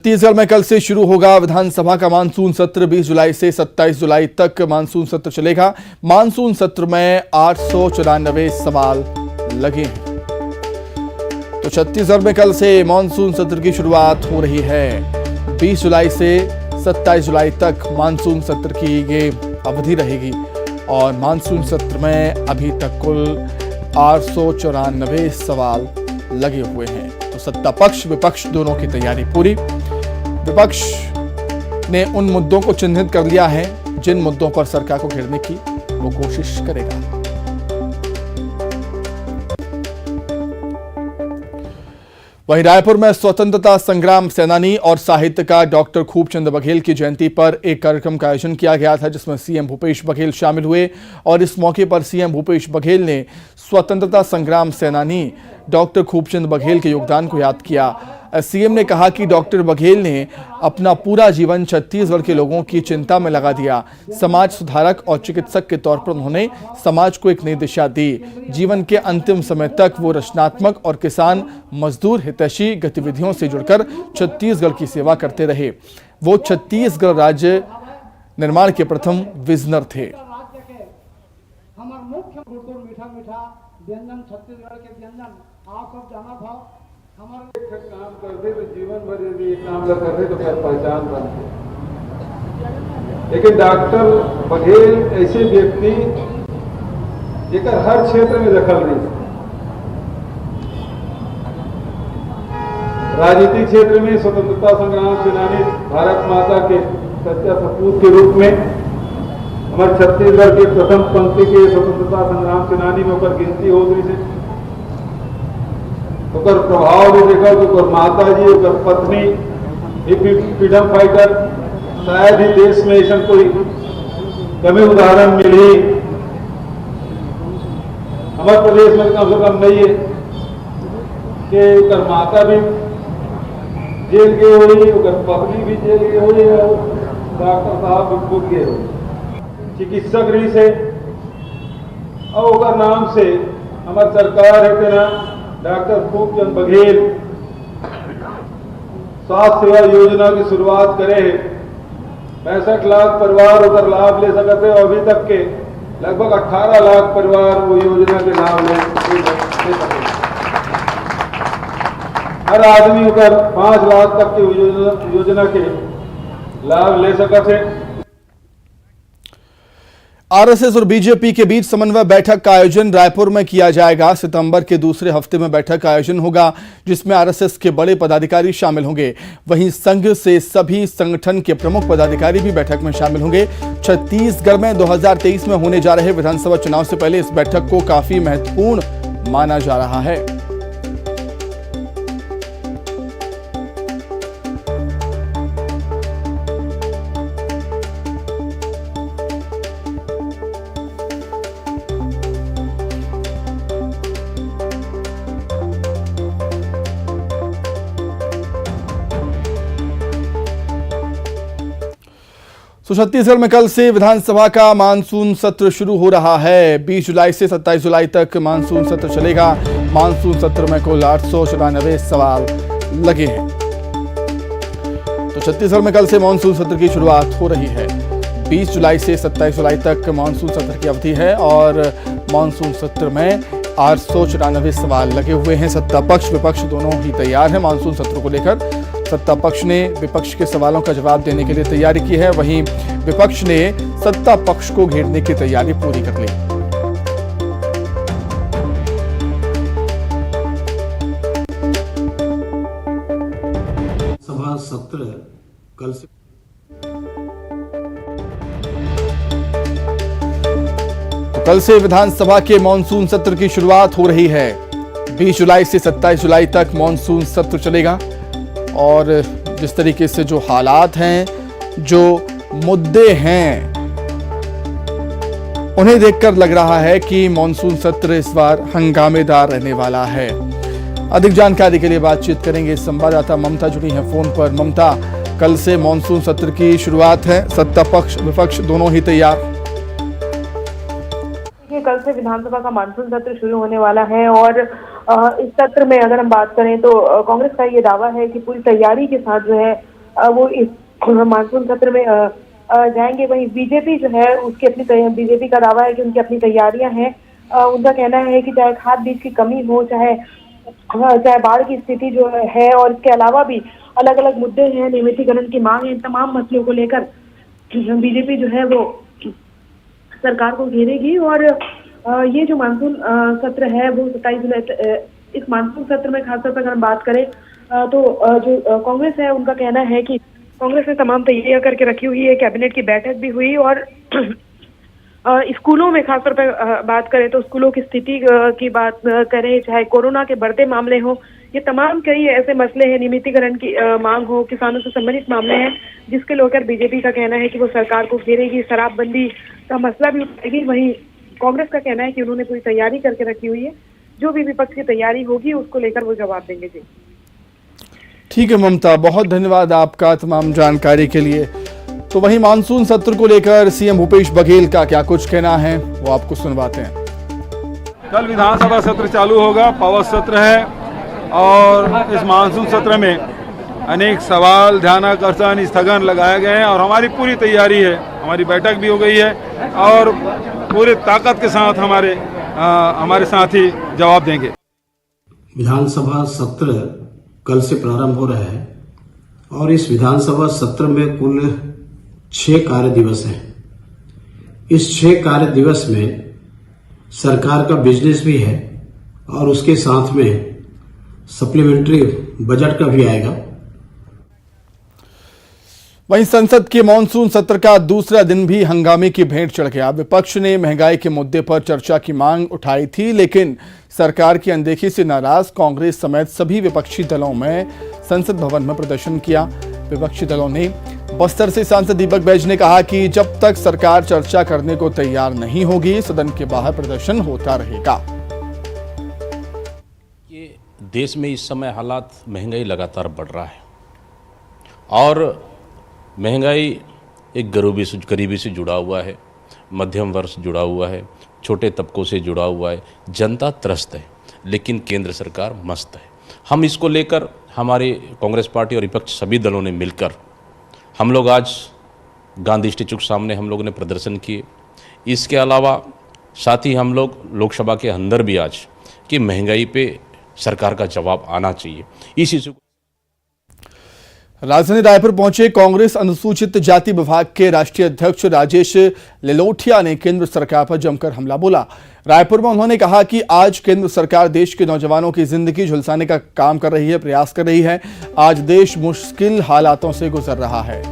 छत्तीसगढ़ में कल से शुरू होगा विधानसभा का मानसून सत्र। 20 जुलाई से 27 जुलाई तक मानसून सत्र चलेगा। मानसून सत्र में 894 सवाल लगे हैं। तो छत्तीसगढ़ में कल से मानसून सत्र की शुरुआत हो रही है। 20 जुलाई से 27 जुलाई तक मानसून सत्र की ये अवधि रहेगी और मानसून सत्र में अभी तक कुल 894 सवाल लगे हुए हैं। तो सत्ता पक्ष विपक्ष दोनों की तैयारी पूरी। विपक्ष ने उन मुद्दों को चिन्हित कर लिया है जिन मुद्दों पर सरकार को घेरने की वो कोशिश करेगा। वहीं रायपुर में स्वतंत्रता संग्राम सेनानी और साहित्यकार डॉक्टर खूबचंद बघेल की जयंती पर एक कार्यक्रम का आयोजन किया गया था, जिसमें सीएम भूपेश बघेल शामिल हुए और इस मौके पर सीएम भूपेश बघेल ने स्वतंत्रता संग्राम सेनानी डॉक्टर खूबचंद बघेल के योगदान को याद किया। सीएम ने कहा कि डॉक्टर बघेल ने अपना पूरा जीवन छत्तीसगढ़ के लोगों की चिंता में लगा दिया। समाज सुधारक और चिकित्सक के तौर पर उन्होंने समाज को एक नई दिशा दी। जीवन के अंतिम समय तक वो रचनात्मक और किसान मजदूर हितैषी गतिविधियों से जुड़कर छत्तीसगढ़ की सेवा करते रहे। वो छत्तीसगढ़ राज्य निर्माण के प्रथम विजनर थे। व्यंजन छत्तीसगढ़ के व्यंजन आप सब जाना था। हमारे काम करते तो जीवन भर यदि काम करते तो क्या पहचान बनती। लेकिन डॉक्टर बघेल ऐसे व्यक्ति जेकर हर क्षेत्र में दखल रही, राजनीतिक क्षेत्र में स्वतंत्रता संग्राम सेनानी भारत माता के सच्चा सपूत के रूप में हमारे छत्तीसगढ़ के प्रथम पंक्ति के स्वतंत्रता संग्राम सेनानी में ओकर गिनती हो रही से ओकर प्रभाव भी देखा तो ओकर माता जी ओकर पत्नी फ्रीडम फाइटर, शायद ही देश में ऐसा कोई कमी उदाहरण मिली हमारे प्रदेश में कम से कम नहीं है कि ओकर माता भी जेल गए हुई, ओकर पत्नी भी जेल गए हुई, डॉक्टर साहब भी खुद गए हुए चिकित्सक रही से और ओकर नाम से हमारे सरकार है तेना डॉक्टर खूबचंद बघेल स्वास्थ्य सेवा योजना की शुरुआत करे है। 65 लाख परिवार उधर लाभ ले सकते हैं और अभी तक के लगभग 18 लाख परिवार वो योजना के लाभ ले सकते। हर आदमी उधर 5 लाख तक के योजना के लाभ ले सकते हैं। आरएसएस और बीजेपी के बीच समन्वय बैठक का आयोजन रायपुर में किया जाएगा। सितंबर के दूसरे हफ्ते में बैठक का आयोजन होगा, जिसमें आरएसएस के बड़े पदाधिकारी शामिल होंगे। वहीं संघ से सभी संगठन के प्रमुख पदाधिकारी भी बैठक में शामिल होंगे। छत्तीसगढ़ में 2023 में होने जा रहे विधानसभा चुनाव से पहले इस बैठक को काफी महत्वपूर्ण माना जा रहा है। तो छत्तीसगढ़ में कल से विधानसभा का मानसून सत्र शुरू हो रहा है। 20 जुलाई से 27 जुलाई तक मानसून सत्र चलेगा। मानसून सत्र में कुल 894 सवाल लगे हैं। तो छत्तीसगढ़ में कल से मानसून सत्र की शुरुआत हो रही है। 20 जुलाई से 27 जुलाई तक मानसून सत्र की अवधि है और मानसून सत्र में 894 सवाल लगे हुए हैं। सत्ता पक्ष विपक्ष दोनों ही तैयार है मानसून सत्र को लेकर। सत्ता पक्ष ने विपक्ष के सवालों का जवाब देने के लिए तैयारी की है, वहीं विपक्ष ने सत्ता पक्ष को घेरने की तैयारी पूरी कर ली। सभा सत्र कल से कल से विधानसभा के मानसून सत्र की शुरुआत हो रही है। 20 जुलाई से 27 जुलाई तक मानसून सत्र चलेगा और जिस तरीके से जो हालात हैं, जो मुद्दे हैं, उन्हें देखकर लग रहा है कि मानसून सत्र इस बार हंगामेदार रहने वाला है। अधिक जानकारी के लिए बातचीत करेंगे संवाददाता ममता जुड़ी हैं फोन पर। ममता, कल से मानसून सत्र की शुरुआत है, सत्ता पक्ष विपक्ष दोनों ही तैयार। कल से विधानसभा का मानसून सत्र शुरू होने वाला है और इस सत्र में अगर हम बात करें तो कांग्रेस का ये दावा है कि पूरी तैयारी के साथ जो है वो इस मानसून सत्र में जाएंगे। वहीं बीजेपी जो है उसकी अपनी बीजेपी का दावा है कि उनकी अपनी तैयारियां हैं। उनका कहना है कि चाहे खाद बीज की कमी हो, चाहे बाढ़ की स्थिति जो है, और इसके अलावा भी अलग अलग मुद्दे हैं, नियमितीकरण की मांग है, इन तमाम मसलों को लेकर बीजेपी जो है वो सरकार को घेरेगी। और ये जो मानसून सत्र है वो 27 जुलाई, इस मानसून सत्र में खासतौर पर अगर हम बात करें तो जो कांग्रेस है उनका कहना है कि कांग्रेस ने तमाम तैयारियां करके रखी हुई है। कैबिनेट की बैठक भी हुई और स्कूलों में खासतौर पर बात करें तो स्कूलों की स्थिति की बात करें, चाहे कोरोना के बढ़ते मामले हों, ये तमाम कई ऐसे मसले हैं, नियमितीकरण की मांग हो, किसानों से संबंधित मामले हैं, जिसके लेकर बीजेपी का कहना है कि वो सरकार को घेरेगी, शराबबंदी का मसला भी उठाएगी। वहीं कांग्रेस का कहना है कि उन्होंने पूरी तैयारी करके रखी हुई है, जो भी विपक्ष की तैयारी होगी उसको लेकर वो जवाब देंगे। जी ठीक है ममता, बहुत धन्यवाद आपका तमाम जानकारी के लिए। तो वहीं मानसून सत्र को लेकर सीएम भूपेश बघेल का क्या कुछ कहना है वो आपको सुनवाते हैं। कल विधानसभा सत्र चालू होगा, पावर सत्र है और इस मानसून सत्र में अनेक सवाल, ध्यानाकर्षण, स्थगन लगाए गए हैं और हमारी पूरी तैयारी है। हमारी बैठक भी हो गई है और पूरी ताकत के साथ हमारे साथी जवाब देंगे। विधानसभा सत्र कल से प्रारंभ हो रहा है और इस विधानसभा सत्र में कुल 6 कार्य दिवस हैं। इस 6 कार्य दिवस में सरकार का बिजनेस भी है और उसके साथ में सप्लीमेंट्री बजट का भी आएगा। वहीं संसद के मानसून सत्र का दूसरा दिन भी हंगामे की भेंट चढ़ गया। विपक्ष ने महंगाई के मुद्दे पर चर्चा की मांग उठाई थी, लेकिन सरकार की अनदेखी से नाराज कांग्रेस समेत सभी विपक्षी दलों में संसद भवन में प्रदर्शन किया। विपक्षी दलों ने बस्तर से सांसद दीपक बैज ने कहा कि जब तक सरकार चर्चा करने को तैयार नहीं होगी, सदन के बाहर प्रदर्शन होता रहेगा। ये देश में इस समय हालात, महंगाई लगातार बढ़ रहा है और महंगाई एक गरीबी से जुड़ा हुआ है, मध्यम वर्ग से जुड़ा हुआ है, छोटे तबकों से जुड़ा हुआ है। जनता त्रस्त है, लेकिन केंद्र सरकार मस्त है। हम इसको लेकर हमारे कांग्रेस पार्टी और विपक्ष सभी दलों ने मिलकर हम लोग आज गांधी स्टैच्यू के सामने हम लोगों ने प्रदर्शन किए। इसके अलावा साथ ही हम लोग लोकसभा के अंदर भी आज कि महंगाई पे सरकार का जवाब आना चाहिए, इस इशू को। राजधानी रायपुर पहुंचे कांग्रेस अनुसूचित जाति विभाग के राष्ट्रीय अध्यक्ष राजेश लिलोठिया ने केंद्र सरकार पर जमकर हमला बोला। रायपुर में उन्होंने कहा कि आज केंद्र सरकार देश के नौजवानों की जिंदगी झुलसाने का काम कर रही है, प्रयास कर रही है। आज देश मुश्किल हालातों से गुजर रहा है।